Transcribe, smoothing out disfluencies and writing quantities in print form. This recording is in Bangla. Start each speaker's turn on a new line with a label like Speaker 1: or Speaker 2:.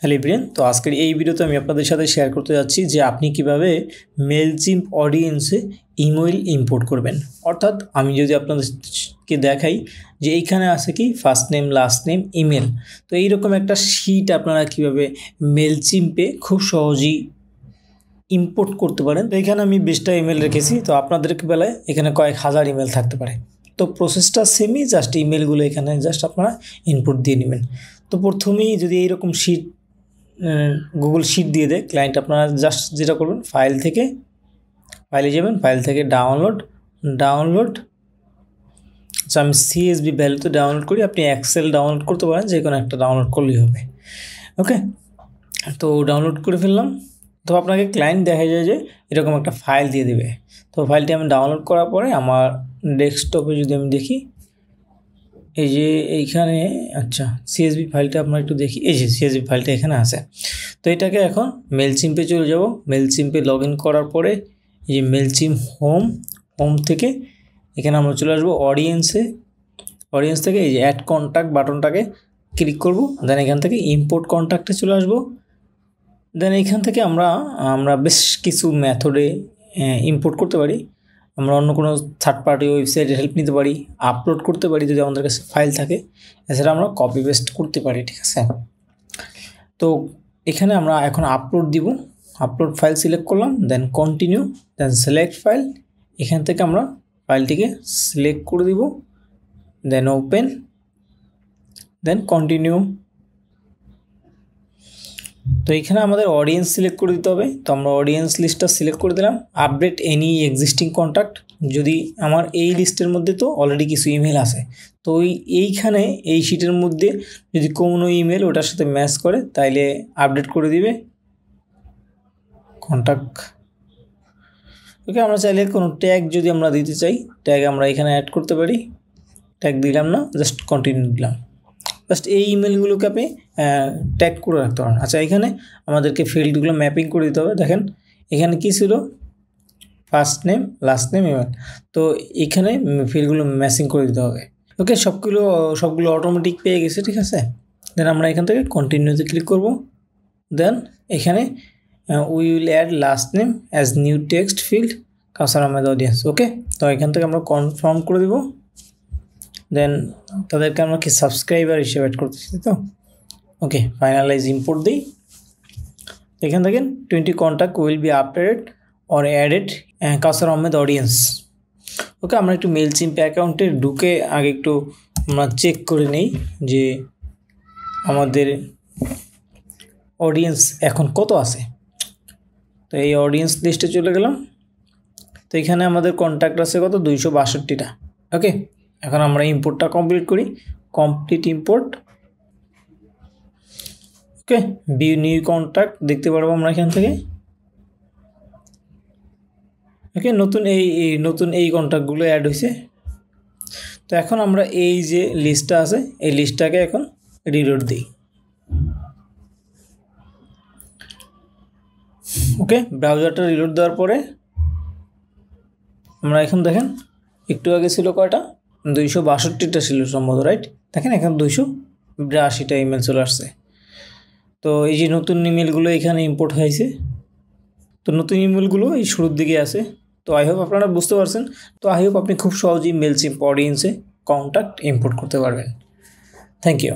Speaker 1: হ্যালো এভরিওয়ান, তো আজকের এই ভিডিওতে আমি আপনাদের সাথে শেয়ার করতে যাচ্ছি যে আপনি কিভাবে মেলচিম্প অডিয়েন্সে ইমেইল ইম্পোর্ট করবেন। অর্থাৎ আমি যদি আপনাদেরকে দেখাই যে এইখানে আছে কি first name, last name, email. তো এইরকম একটা শিট আপনারা কিভাবে মেলচিম্পে খুব সহজেই ইম্পোর্ট করতে পারেন। তো এখানে আমি 20টা ইমেল রেখেছি, তো আপনাদের বেলায় এখানে কয়েক হাজার ইমেল থাকতে পারে। তো প্রসেসটা সেমই, জাস্ট ইমেলগুলো এখানে জাস্ট আপনারা ইনপুট দিয়ে নেবেন। তো প্রথমেই যদি এইরকম শিট গুগল শিট দিয়ে দেয় ক্লায়েন্ট, আপনারা জাস্ট যেটা করবেন ফাইলে যাবেন, ফাইল থেকে ডাউনলোড আচ্ছা আমি CSV ভ্যালুতে ডাউনলোড করি, আপনি এক্সেল ডাউনলোড করতে পারেন, যে কোনো একটা ডাউনলোড করলেই হবে। ওকে, তো ডাউনলোড করে ফেললাম। তো আপনাকে ক্লায়েন্ট দেখা যায় যে এরকম একটা ফাইল দিয়ে দেবে। তো ফাইলটি আমি ডাউনলোড করার পরে আমার ডেস্কটপে যদি আমি দেখি, এই যে এইখানে আচ্ছা CSV ফাইলটা আপনার একটু দেখি, এই যে CSV ফাইলটা এখানে আছে। তো এটাকে এখন মেলচিম্পে চলে যাব। মেলচিম্পে লগ ইন করার পরে এই যে মেলচিম্প হোম থেকে এখানে আমরা চলে আসবো অডিয়েন্স থেকে এই যে অ্যাড কন্ট্যাক্ট বাটনটাকে ক্লিক করব। দেন এখান থেকে ইম্পোর্ট কন্ট্যাক্টে চলে আসবো। দেন এইখান থেকে আমরা বেশ কিছু মেথডে ইম্পোর্ট করতে পারি। আমরা অন্য কোনো থার্ড পার্টি ওয়েবসাইটের হেল্প নিতে পারি, আপলোড করতে পারি যদি আমাদের কাছে ফাইল থাকে, এছাড়া আমরা কপি পেস্ট করতে পারি। ঠিক আছে, তো এখানে আমরা এখন আপলোড দিব। আপলোড ফাইল সিলেক্ট করলাম, then continue, then select file. এখান থেকে আমরা ফাইলটিকে সিলেক্ট করে দিব, দেন ওপেন, দেন কন্টিনিউ। তো এখানে আমাদের অডিয়েন্স সিলেক্ট করে দিতে হবে। তো আমরা অডিয়েন্স লিস্টটা সিলেক্ট করে দিলাম। আপডেট এনি এক্সিস্টিং কন্ট্যাক্ট, যদি আমার এই লিস্টের মধ্যে তো অলরেডি কিছু ইমেল আছে, তো এইখানে এই শিটের মধ্যে যদি কোনো ইমেল ওটার সাথে ম্যাচ করে তাইলে আপডেট করে দিবে কন্ট্যাক্ট। ওকে, আমরা চাইলে কোনো ট্যাগ যদি আমরা দিতে চাই, ট্যাগ আমরা এখানে অ্যাড করতে পারি। ট্যাগ দিলাম না, জাস্ট কন্টিনিউ দিলাম। জাস্ট এই ইমেলগুলোকে আপনি ট্যাগ করে রাখতে পারেন। আচ্ছা, এখানে আমাদেরকে ফিল্ডগুলো ম্যাপিং করে দিতে হবে। দেখেন এখানে কি ছিল, first name, last name, email. তো এখানে ফিল্ডগুলো ম্যাচিং করে দিতে হবে। ওকে, সবগুলো অটোমেটিক পেয়ে গেছে। ঠিক আছে, দেন আমরা এখান থেকে কন্টিনিউতে ক্লিক করব। দেন এখানে we will add last name as new text field Kausar Ahmed audience. Okay, তো এখান থেকে আমরা কনফার্ম করে দিব। দেন তাদেরকে আমরা কি সাবস্ক্রাইবার হিসেবে অ্যাড করতেছি, তো ওকে, ফাইনালাইজ ইম্পোর্ট দিই। এখান থেকে 20 contact will be updated or added Kausar Ahmed audience. Okay, আমরা একটু মেলচিম্প অ্যাকাউন্টে ঢুকে আগে একটু আমরা চেক করে নিই যে আমাদের অডিয়েন্স এখন কত আছে। তো এই অডিয়েন্স লিস্টে চলে গেলাম। তো এখানে আমাদের কন্ট্যাক্ট আছে কত, 262টা। ওকে, এখন আমরা ইম্পোর্টটা কমপ্লিট করি, কমপ্লিট ইম্পোর্ট। ওকে, ভিউ নিউ কন্ট্যাক্ট দেখতে পারবো আমরা এখান থেকে। ওকে, নতুন এই কন্ট্যাক্টগুলো অ্যাড হয়েছে। তো এখন আমরা এই যে লিস্টটা আছে এই লিস্টটাকে এখন রিলোড দিই। ওকে, ব্রাউজারটা রিলোড দেওয়ার পরে আমরা এখন দেখেন একটু আগে ছিল কয়টা, 262টা ছিল সম্ভবত, রাইট? দেখেন এখন 282টা ইমেল চলে আসছে। তো এই যে নতুন ইমেলগুলো এখানে ইম্পোর্ট হয়েছে। তো নতুন ইমেলগুলো এই শুরুর দিকে আছে। তো আই হোপ আপনারা বুঝতে পারছেন। তো আই হোপ আপনি খুব সহজেই মেলচিম্প অডিয়েন্সে কন্ট্যাক্ট ইম্পোর্ট করতে পারবেন। Thank you.